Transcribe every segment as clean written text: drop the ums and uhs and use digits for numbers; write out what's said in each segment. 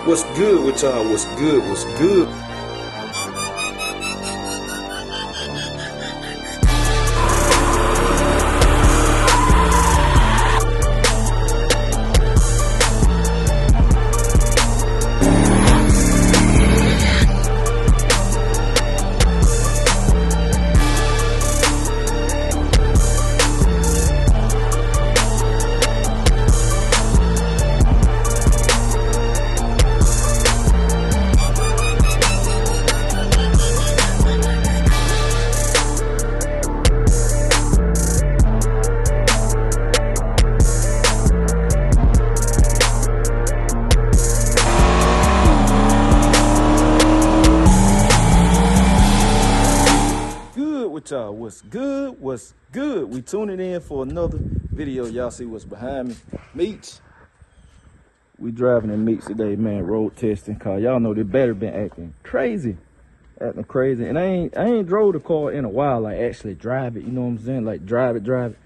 What's good with y'all? What's good? What's good? Y'all, what's good? What's good? We tuning in for another video. Y'all see what's behind me. Meats. We driving in Meats today, man. Road testing car. Y'all know this battery been acting crazy. And I ain't drove the car in a while, like actually drive it, you know what I'm saying? Like drive it.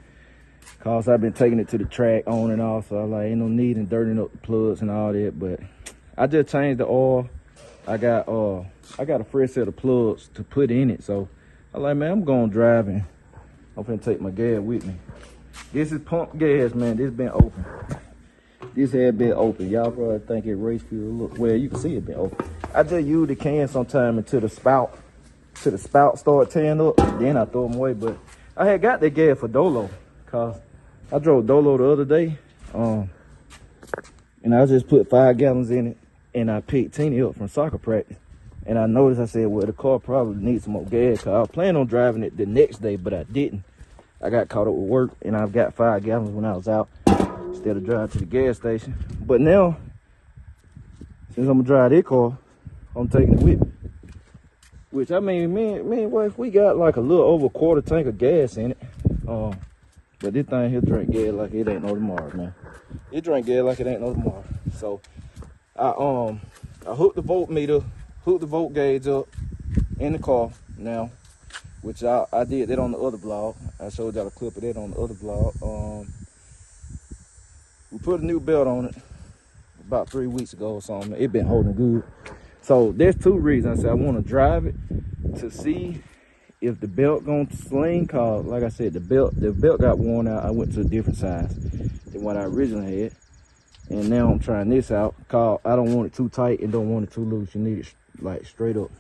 Cause I've been taking it to the track on and off, so like ain't no need in dirtying up the plugs and all that. But I just changed the oil. I got a fresh set of plugs to put in it, so I like, man, I'm going driving. I'm finna take my gas with me. This is pump gas, man. This been open. This had been open. Y'all probably think it race fuel. Look, well, you can see it been open. I just use the can sometime until the spout start tearing up. Then I throw them away. But I had got that gas for Dolo, cause I drove Dolo the other day. And I just put 5 gallons in it, and I picked Tina up from soccer practice. And I noticed, I said, well, the car probably needs some more gas, because I was planning on driving it the next day, but I didn't. I got caught up with work, and I've got 5 gallons when I was out instead of driving to the gas station. But now, since I'm going to drive this car, I'm taking it with me. Which, I mean, me and wife, we got like a little over a quarter tank of gas in it. But this thing here drink gas like it ain't no tomorrow, man. It drink gas like it ain't no tomorrow. So, I hooked the voltmeter, hook the volt gauge up in the car now, which I did that on the other vlog. I showed y'all a clip of that on the other vlog. We put a new belt on it about 3 weeks ago or something. It been holding good. So there's 2 reasons. I said I want to drive it to see if the belt gonna sling, cause like I said, the belt got worn out. I went to a different size than what I originally had. And now I'm trying this out, cause I don't want it too tight and don't want it too loose. You need it like straight up.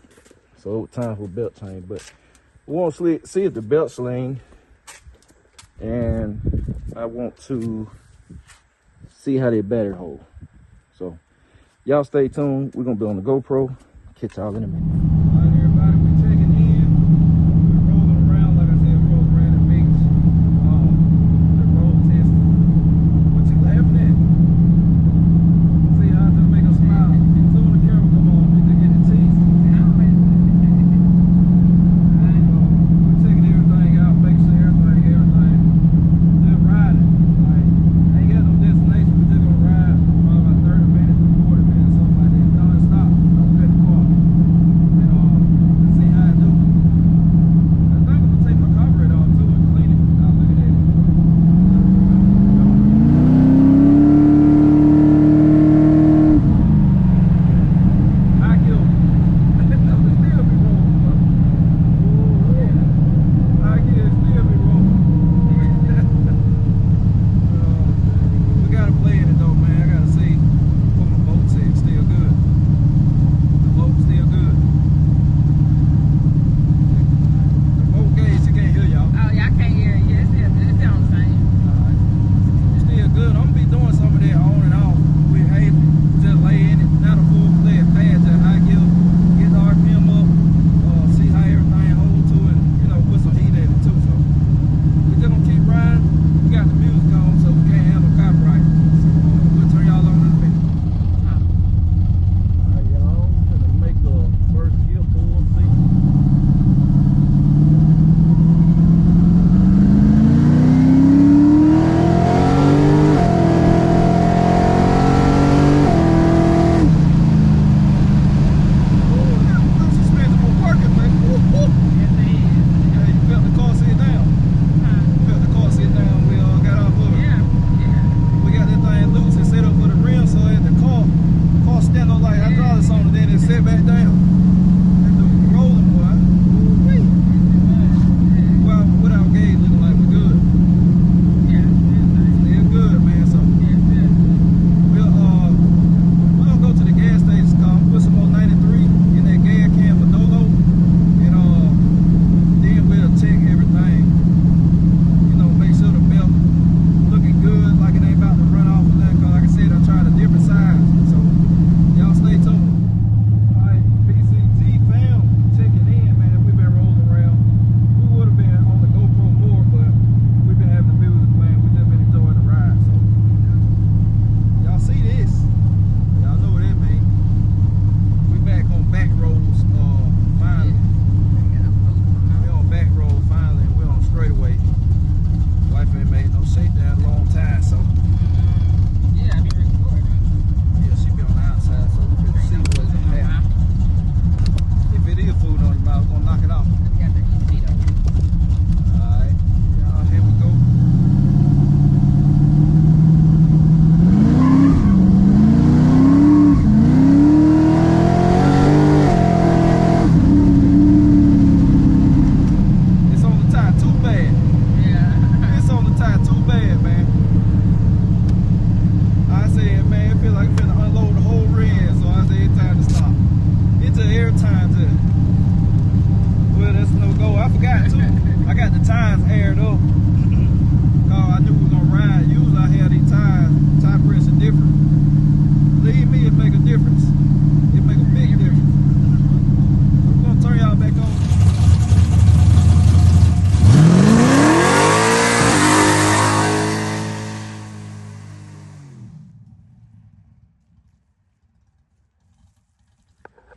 So it was time for a belt change. But we want to see if the belt sling, and I want to see how the battery hold. So y'all stay tuned. We're gonna be on the GoPro. Catch y'all in a minute.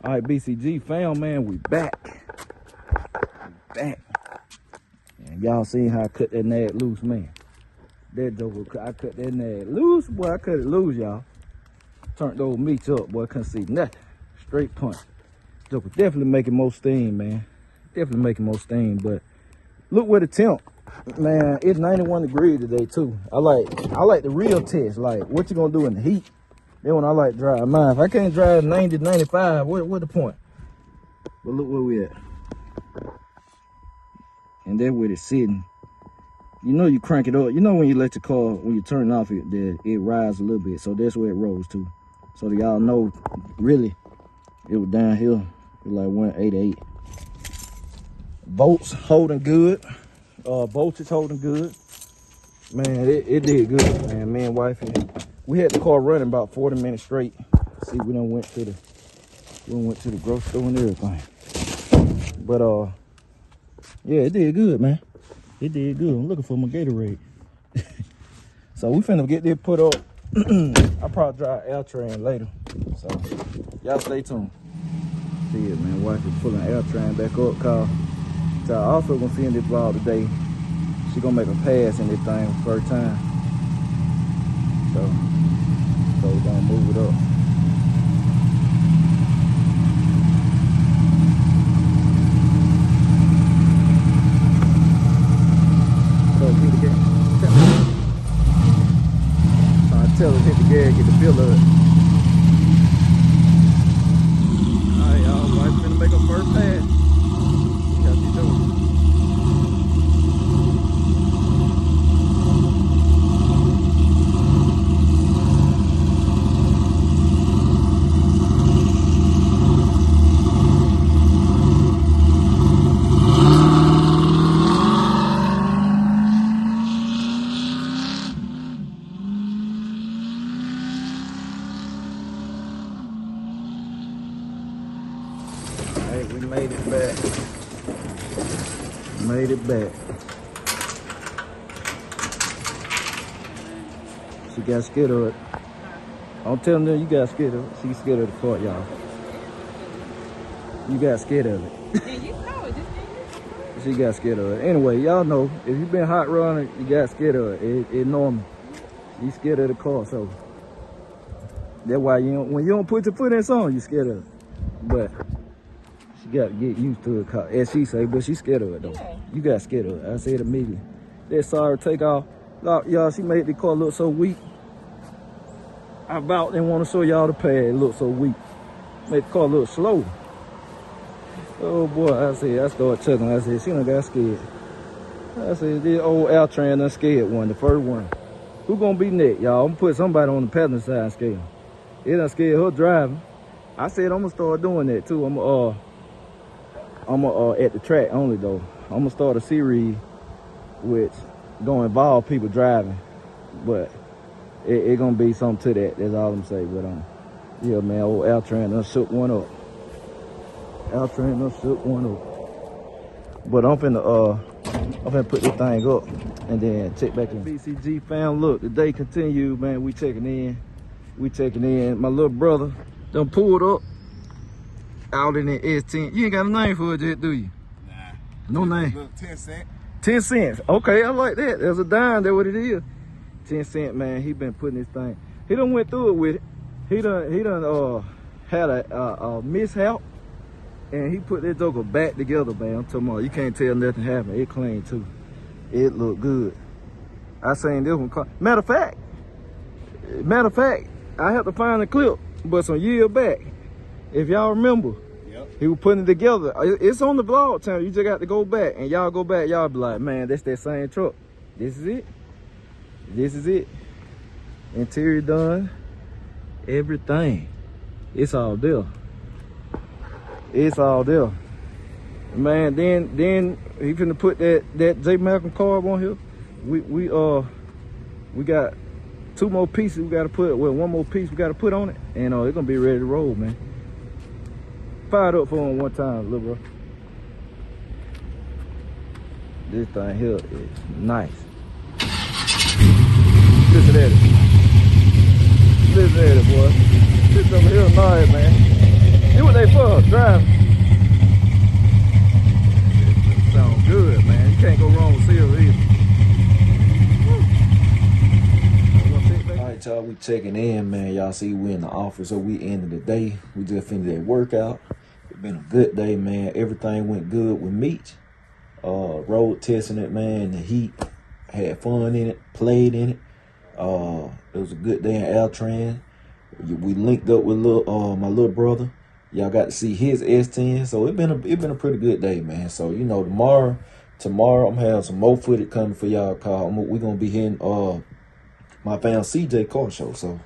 All right, BCG fam, man, we back. And y'all seen how I cut that nag loose, man. That joker, I cut that nag loose, boy. I cut it loose, y'all. Turned the old meat up, boy. Couldn't see nothing. Straight punch. Joker definitely making more steam, man. Definitely making more steam, but look where the temp, man. It's 91 degrees today too. I like the real test. Like, what you gonna do in the heat? Then when I like drive mine, if I can't drive 90, 95, what the point? But look where we at. And that's where it's sitting. You know you crank it up. You know when you let your car, when you turn it off, it rises a little bit. So that's where it rolls to. So y'all know, really, it was down here. It was like 188. Bolts holding good. Voltage holding good. Man, it did good, man. Me and Wifey, we had the car running about 40 minutes straight. See, we done went to the grocery store and everything. But yeah, it did good, man. It did good. I'm looking for my Gatorade. So we finna get this put up. I'll probably drive Tran later. So y'all stay tuned. See it, man. Wifey pulling Tran back up, cause so I also gonna see in this vlog today. She gonna make a pass in this thing first time. So we're gonna move it up. So hit the gas. Trying to tell her hit the gas, get the feel of it. Alright, y'all, Wife's gonna make her first pass. See how she doing. Hey, we made it back. Made it back. She got scared of it. I'm telling her you got scared of it. She scared of the cart, y'all. You got scared of it. And you know it, just She got scared of it. Anyway, y'all know, if you been hot running, you got scared of it. It's normal. You scared of the car, so that's why when you don't put your foot in something, you scared of it. But she got to get used to it, as she say, but she scared of it though. Yeah. You got scared of it. I said immediately. That sorry take off. Y'all, she made the car look so weak. I about didn't want to show y'all the pad. It looked so weak. Made the car look slow. Oh boy, I started chuckling. I said, she done got scared. I said, this old Tran done scared one, the first one. Who gonna be next, y'all? I'm gonna put somebody on the passenger side scale. It done scared her driving. I said I'm gonna start doing that too. I'm at the track only though. I'm gonna start a series which gonna involve people driving, but it gonna be something to that. That's all I'm saying. But yeah, man, old Tran done shook one up. Tran done shook one up. But I'm finna put this thing up and then check back in. BCG fam, look, the day continued, man. We checking in. My little brother done pulled up out in the S10. You ain't got a name for it yet, do you? Nah. No name. Look, 10 cents. 10 cents. Okay, I like that. There's a dime. That's what it is. 10 cent, man. He been putting this thing. He done went through it with it. He done had a mishap, and he put that joker back together, man. I'm talking about, you can't tell nothing happened. It clean too. It looked good. I seen this one. Matter of fact, I have to find the clip, but some years back, if y'all remember, yep, he was putting it together. It's on the vlog channel. You just got to go back, and y'all go back. Y'all be like, man, that's that same truck. This is it. This is it. Interior done. Everything. It's all there. It's all there. Man, then he finna put that J. Malcolm carb on here. We got 2 more pieces we gotta put, well, 1 more piece we gotta put on it, and it's gonna be ready to roll, man. Fire it up for him one time, little bro. This thing here is nice. Listen at it. Listen at it, boy. This over here nice, man. See what they for, driving. Sounds good, man. You can't go wrong with Silver either. Alright, y'all, we checking in, man. Y'all see we in the office, so we ended the day. We just finished that workout. It's been a good day, man. Everything went good with Meech. Road testing it, man. The heat, had fun in it, played in it. It was a good day in Tran. We linked up with my little brother. Y'all got to see his S10. So it been a pretty good day, man. So you know, tomorrow I'm gonna have some more footage coming for y'all. We're gonna be hitting my fam CJ car show. So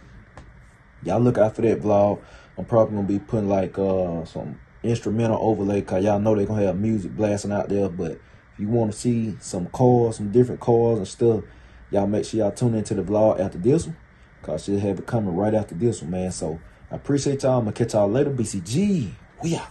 y'all look out for that vlog. I'm probably gonna be putting like some instrumental overlay, cause y'all know they're gonna have music blasting out there. But if you want to see some cars, some different cars and stuff, y'all make sure y'all tune into the vlog after this one, cause she'll have it coming right after this one, man. So I appreciate y'all. I'm gonna catch y'all later. BCG, we out.